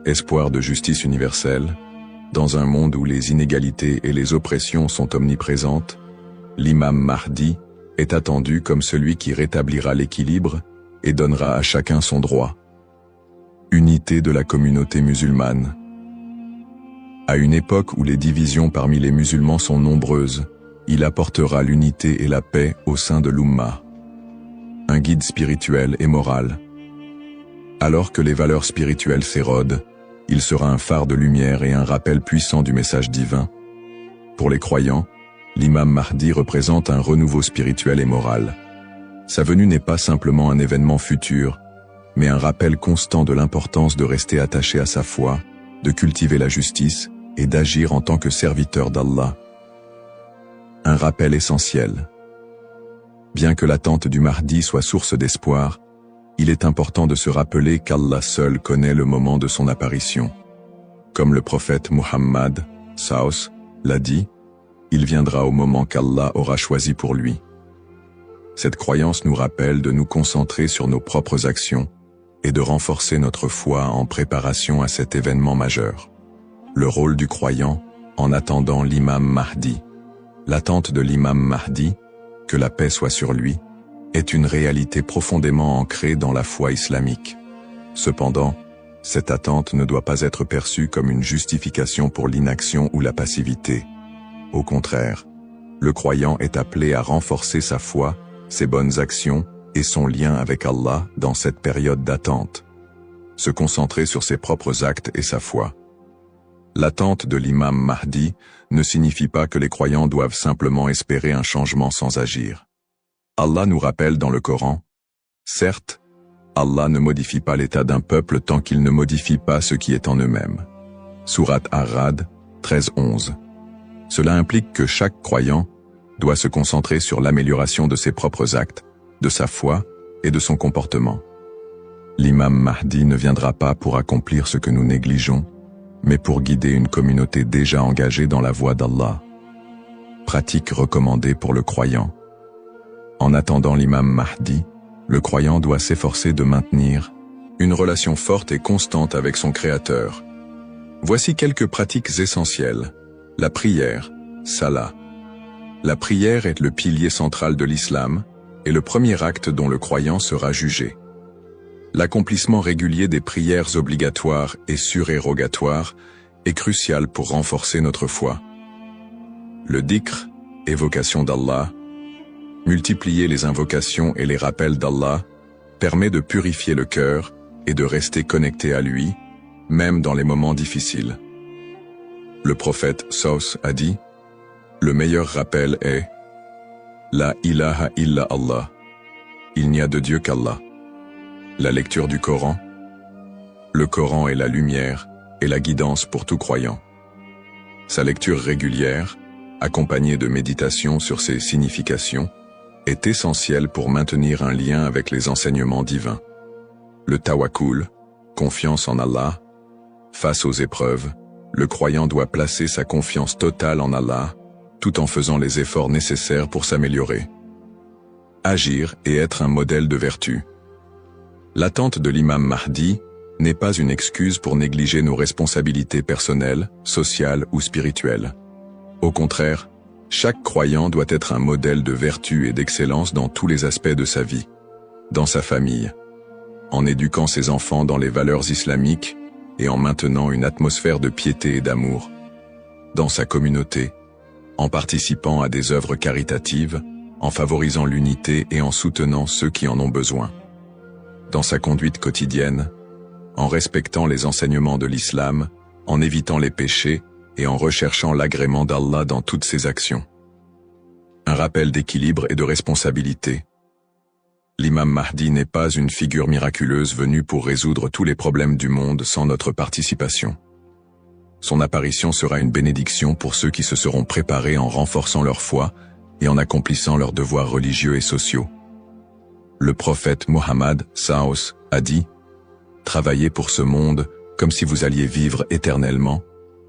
Espoir de justice universelle, dans un monde où les inégalités et les oppressions sont omniprésentes, l'imam Mahdi est attendu comme celui qui rétablira l'équilibre et donnera à chacun son droit. Unité de la communauté musulmane. À une époque où les divisions parmi les musulmans sont nombreuses, il apportera l'unité et la paix au sein de l'Ummah. Un guide spirituel et moral. Alors que les valeurs spirituelles s'érodent, il sera un phare de lumière et un rappel puissant du message divin. Pour les croyants, l'imam Mahdi représente un renouveau spirituel et moral. Sa venue n'est pas simplement un événement futur, mais un rappel constant de l'importance de rester attaché à sa foi, de cultiver la justice et d'agir en tant que serviteur d'Allah. Un rappel essentiel. Bien que l'attente du Mahdi soit source d'espoir, il est important de se rappeler qu'Allah seul connaît le moment de son apparition. Comme le prophète Muhammad, Saus, l'a dit, il viendra au moment qu'Allah aura choisi pour lui. Cette croyance nous rappelle de nous concentrer sur nos propres actions et de renforcer notre foi en préparation à cet événement majeur. Le rôle du croyant en attendant l'imam Mahdi. L'attente de l'imam Mahdi, que la paix soit sur lui, est une réalité profondément ancrée dans la foi islamique. Cependant, cette attente ne doit pas être perçue comme une justification pour l'inaction ou la passivité. Au contraire, le croyant est appelé à renforcer sa foi, ses bonnes actions et son lien avec Allah dans cette période d'attente. Se concentrer sur ses propres actes et sa foi. L'attente de l'imam Mahdi ne signifie pas que les croyants doivent simplement espérer un changement sans agir. Allah nous rappelle dans le Coran, « Certes, Allah ne modifie pas l'état d'un peuple tant qu'il ne modifie pas ce qui est en eux-mêmes. » Sourate Ar-Ra'd 13-11. Cela implique que chaque croyant doit se concentrer sur l'amélioration de ses propres actes, de sa foi et de son comportement. L'imam Mahdi ne viendra pas pour accomplir ce que nous négligeons, mais pour guider une communauté déjà engagée dans la voie d'Allah. Pratique recommandée pour le croyant. En attendant l'imam Mahdi, le croyant doit s'efforcer de maintenir une relation forte et constante avec son Créateur. Voici quelques pratiques essentielles. La prière, salah. La prière est le pilier central de l'islam et le premier acte dont le croyant sera jugé. L'accomplissement régulier des prières obligatoires et surérogatoires est crucial pour renforcer notre foi. Le dhikr, évocation d'Allah, multiplier les invocations et les rappels d'Allah, permet de purifier le cœur et de rester connecté à lui, même dans les moments difficiles. Le prophète Saus a dit, « Le meilleur rappel est « La ilaha illa Allah » Il n'y a de Dieu qu'Allah. La lecture du Coran. Le Coran est la lumière et la guidance pour tout croyant. Sa lecture régulière, accompagnée de méditation sur ses significations, est essentielle pour maintenir un lien avec les enseignements divins. Le tawakkul, confiance en Allah. Face aux épreuves, le croyant doit placer sa confiance totale en Allah, tout en faisant les efforts nécessaires pour s'améliorer. Agir et être un modèle de vertu. L'attente de l'imam Mahdi n'est pas une excuse pour négliger nos responsabilités personnelles, sociales ou spirituelles. Au contraire, chaque croyant doit être un modèle de vertu et d'excellence dans tous les aspects de sa vie, dans sa famille, en éduquant ses enfants dans les valeurs islamiques et en maintenant une atmosphère de piété et d'amour, dans sa communauté, en participant à des œuvres caritatives, en favorisant l'unité et en soutenant ceux qui en ont besoin. Dans sa conduite quotidienne, en respectant les enseignements de l'islam, en évitant les péchés et en recherchant l'agrément d'Allah dans toutes ses actions. Un rappel d'équilibre et de responsabilité. L'imam Mahdi n'est pas une figure miraculeuse venue pour résoudre tous les problèmes du monde sans notre participation. Son apparition sera une bénédiction pour ceux qui se seront préparés en renforçant leur foi et en accomplissant leurs devoirs religieux et sociaux. Le prophète Mohammed Saos a dit « Travaillez pour ce monde comme si vous alliez vivre éternellement,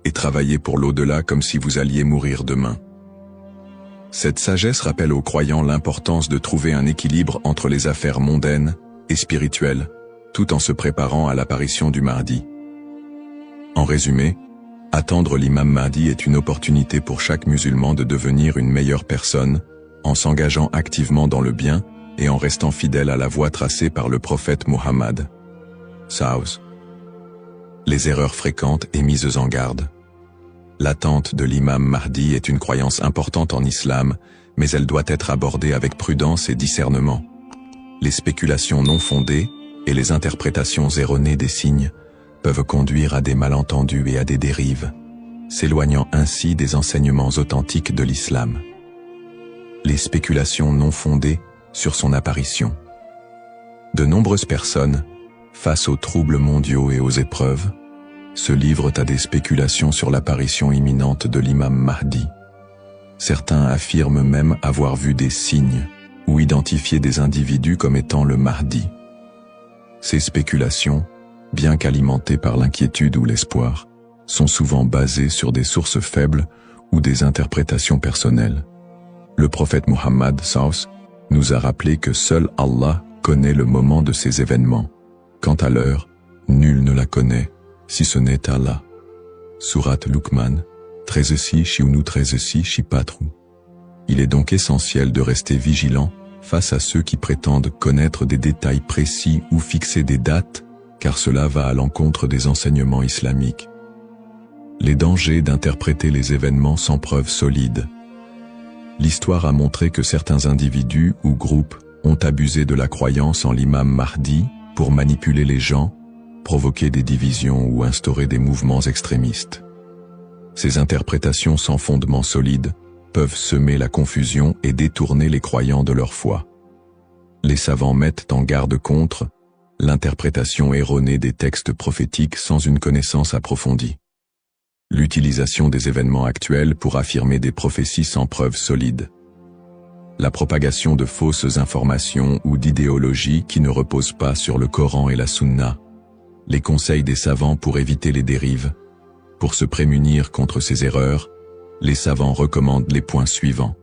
et travaillez pour l'au-delà comme si vous alliez mourir demain. » Cette sagesse rappelle aux croyants l'importance de trouver un équilibre entre les affaires mondaines et spirituelles, tout en se préparant à l'apparition du Mahdi. En résumé, attendre l'imam Mahdi est une opportunité pour chaque musulman de devenir une meilleure personne, en s'engageant activement dans le bien et en restant fidèle à la voie tracée par le prophète Mohammed. Saos. Les erreurs fréquentes et mises en garde. L'attente de l'imam Mahdi est une croyance importante en islam, mais elle doit être abordée avec prudence et discernement. Les spéculations non fondées et les interprétations erronées des signes peuvent conduire à des malentendus et à des dérives, s'éloignant ainsi des enseignements authentiques de l'islam. Les spéculations non fondées sur son apparition. De nombreuses personnes, face aux troubles mondiaux et aux épreuves, se livrent à des spéculations sur l'apparition imminente de l'imam Mahdi. Certains affirment même avoir vu des signes ou identifié des individus comme étant le Mahdi. Ces spéculations, bien qu'alimentées par l'inquiétude ou l'espoir, sont souvent basées sur des sources faibles ou des interprétations personnelles. Le prophète Mohammed Saus nous a rappelé que seul Allah connaît le moment de ces événements. Quant à l'heure, nul ne la connaît, si ce n'est Allah. Sourate Luqman, 13-6 13-6 4. Il est donc essentiel de rester vigilant face à ceux qui prétendent connaître des détails précis ou fixer des dates, car cela va à l'encontre des enseignements islamiques. Les dangers d'interpréter les événements sans preuve solide. L'histoire a montré que certains individus ou groupes ont abusé de la croyance en l'imam Mahdi pour manipuler les gens, provoquer des divisions ou instaurer des mouvements extrémistes. Ces interprétations sans fondement solide peuvent semer la confusion et détourner les croyants de leur foi. Les savants mettent en garde contre l'interprétation erronée des textes prophétiques sans une connaissance approfondie. L'utilisation des événements actuels pour affirmer des prophéties sans preuve solide. La propagation de fausses informations ou d'idéologies qui ne reposent pas sur le Coran et la Sunna. Les conseils des savants pour éviter les dérives. Pour se prémunir contre ces erreurs, les savants recommandent les points suivants.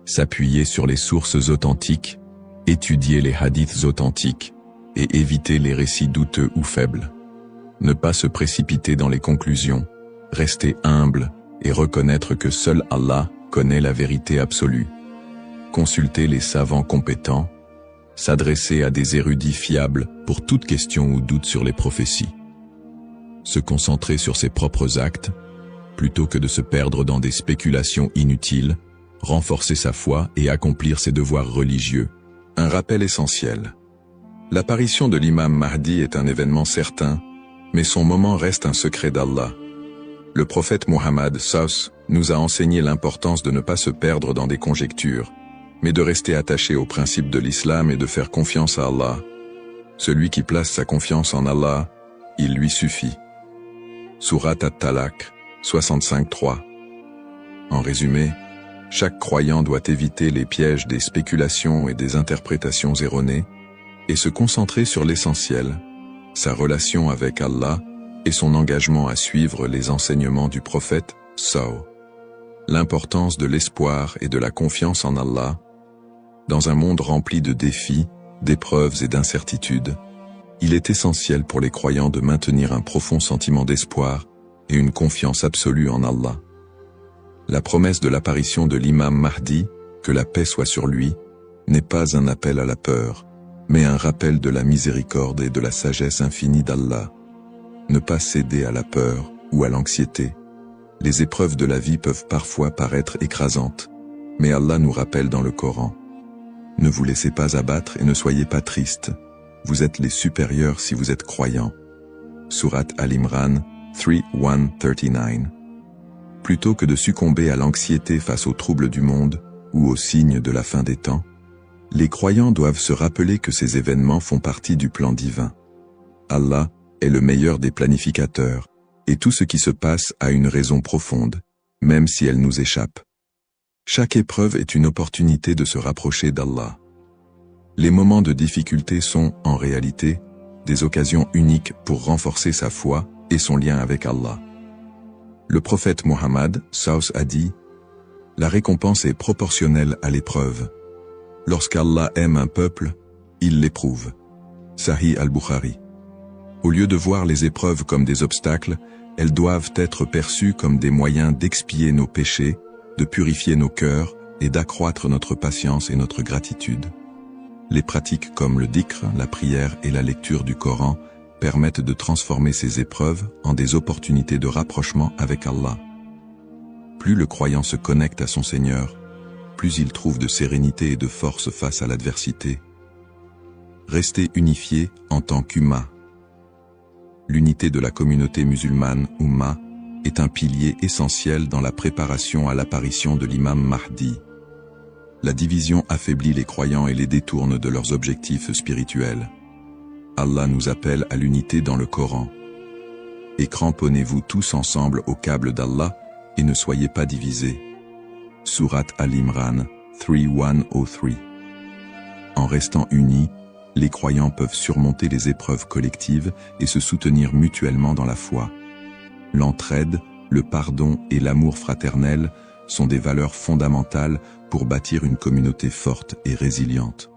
S'appuyer sur les sources authentiques, étudier les hadiths authentiques, et éviter les récits douteux ou faibles. Ne pas se précipiter dans les conclusions, rester humble et reconnaître que seul Allah connaît la vérité absolue. Consulter les savants compétents, s'adresser à des érudits fiables pour toute question ou doute sur les prophéties. Se concentrer sur ses propres actes, plutôt que de se perdre dans des spéculations inutiles, renforcer sa foi et accomplir ses devoirs religieux. Un rappel essentiel. L'apparition de l'imam Mahdi est un événement certain, mais son moment reste un secret d'Allah. Le prophète Mohammed SAW nous a enseigné l'importance de ne pas se perdre dans des conjectures, mais de rester attaché aux principes de l'islam et de faire confiance à Allah. Celui qui place sa confiance en Allah, il lui suffit. Surat At-Talaq, 65-3. En résumé, chaque croyant doit éviter les pièges des spéculations et des interprétations erronées, et se concentrer sur l'essentiel, sa relation avec Allah et son engagement à suivre les enseignements du prophète SAW. L'importance de l'espoir et de la confiance en Allah. Dans un monde rempli de défis, d'épreuves et d'incertitudes, il est essentiel pour les croyants de maintenir un profond sentiment d'espoir et une confiance absolue en Allah. La promesse de l'apparition de l'imam Mahdi, que la paix soit sur lui, n'est pas un appel à la peur, mais un rappel de la miséricorde et de la sagesse infinie d'Allah. Ne pas céder à la peur ou à l'anxiété. Les épreuves de la vie peuvent parfois paraître écrasantes, mais Allah nous rappelle dans le Coran. Ne vous laissez pas abattre et ne soyez pas tristes. Vous êtes les supérieurs si vous êtes croyants. Surat Al-Imran 3:1-39. Plutôt que de succomber à l'anxiété face aux troubles du monde ou aux signes de la fin des temps, les croyants doivent se rappeler que ces événements font partie du plan divin. Allah est le meilleur des planificateurs, et tout ce qui se passe a une raison profonde, même si elle nous échappe. Chaque épreuve est une opportunité de se rapprocher d'Allah. Les moments de difficulté sont, en réalité, des occasions uniques pour renforcer sa foi et son lien avec Allah. Le prophète Mohammed SAW a dit « La récompense est proportionnelle à l'épreuve. Lorsqu'Allah aime un peuple, il l'éprouve. » Sahih al-Bukhari. Au lieu de voir les épreuves comme des obstacles, elles doivent être perçues comme des moyens d'expier nos péchés, de purifier nos cœurs et d'accroître notre patience et notre gratitude. Les pratiques comme le dhikr, la prière et la lecture du Coran permettent de transformer ces épreuves en des opportunités de rapprochement avec Allah. Plus le croyant se connecte à son Seigneur, plus il trouve de sérénité et de force face à l'adversité. Rester unifié en tant qu'Umma. L'unité de la communauté musulmane, Umma, est un pilier essentiel dans la préparation à l'apparition de l'imam Mahdi. La division affaiblit les croyants et les détourne de leurs objectifs spirituels. Allah nous appelle à l'unité dans le Coran. Et cramponnez-vous tous ensemble au câble d'Allah et ne soyez pas divisés. Surat Al-Imran 3:1-3. En restant unis, les croyants peuvent surmonter les épreuves collectives et se soutenir mutuellement dans la foi. L'entraide, le pardon et l'amour fraternel sont des valeurs fondamentales pour bâtir une communauté forte et résiliente.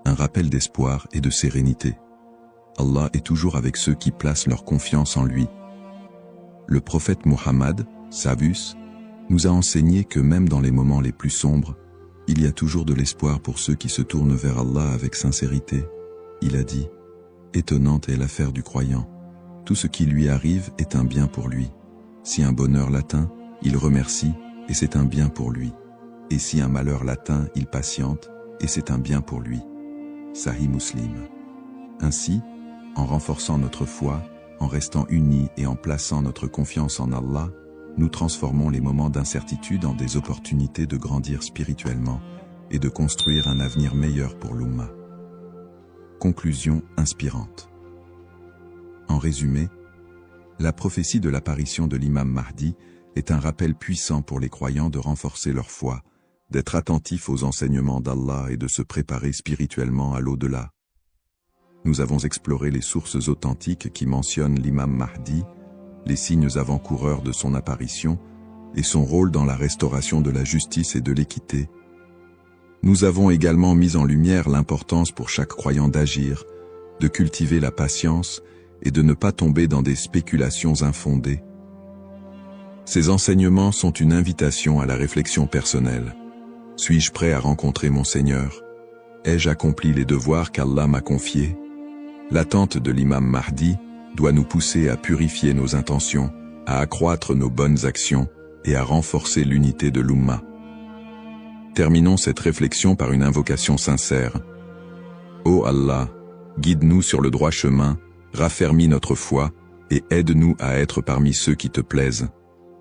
Un rappel d'espoir et de sérénité. Allah est toujours avec ceux qui placent leur confiance en lui. Le prophète Mohammed, Savus, nous a enseigné que même dans les moments les plus sombres, il y a toujours de l'espoir pour ceux qui se tournent vers Allah avec sincérité. Il a dit, « Étonnante est l'affaire du croyant. Tout ce qui lui arrive est un bien pour lui. Si un bonheur l'atteint, il remercie, et c'est un bien pour lui. Et si un malheur l'atteint, il patiente, et c'est un bien pour lui. » Sahih Muslim. Ainsi, en renforçant notre foi, en restant unis et en plaçant notre confiance en Allah, nous transformons les moments d'incertitude en des opportunités de grandir spirituellement et de construire un avenir meilleur pour l'Ummah. Conclusion inspirante. En résumé, la prophétie de l'apparition de l'imam Mahdi est un rappel puissant pour les croyants de renforcer leur foi, d'être attentifs aux enseignements d'Allah et de se préparer spirituellement à l'au-delà. Nous avons exploré les sources authentiques qui mentionnent l'imam Mahdi, les signes avant-coureurs de son apparition et son rôle dans la restauration de la justice et de l'équité. Nous avons également mis en lumière l'importance pour chaque croyant d'agir, de cultiver la patience et de ne pas tomber dans des spéculations infondées. Ces enseignements sont une invitation à la réflexion personnelle. Suis-je prêt à rencontrer mon Seigneur? Ai-je accompli les devoirs qu'Allah m'a confiés? L'attente de l'imam Mahdi doit nous pousser à purifier nos intentions, à accroître nos bonnes actions et à renforcer l'unité de l'Ummah. Terminons cette réflexion par une invocation sincère. Ô Allah, guide-nous sur le droit chemin, raffermis notre foi et aide-nous à être parmi ceux qui te plaisent.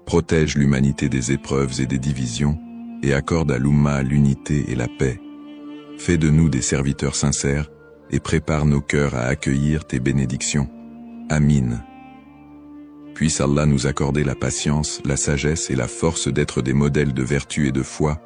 Protège l'humanité des épreuves et des divisions et accorde à l'Ummah l'unité et la paix. Fais de nous des serviteurs sincères et prépare nos cœurs à accueillir tes bénédictions. Amin. Puisse Allah nous accorder la patience, la sagesse et la force d'être des modèles de vertu et de foi,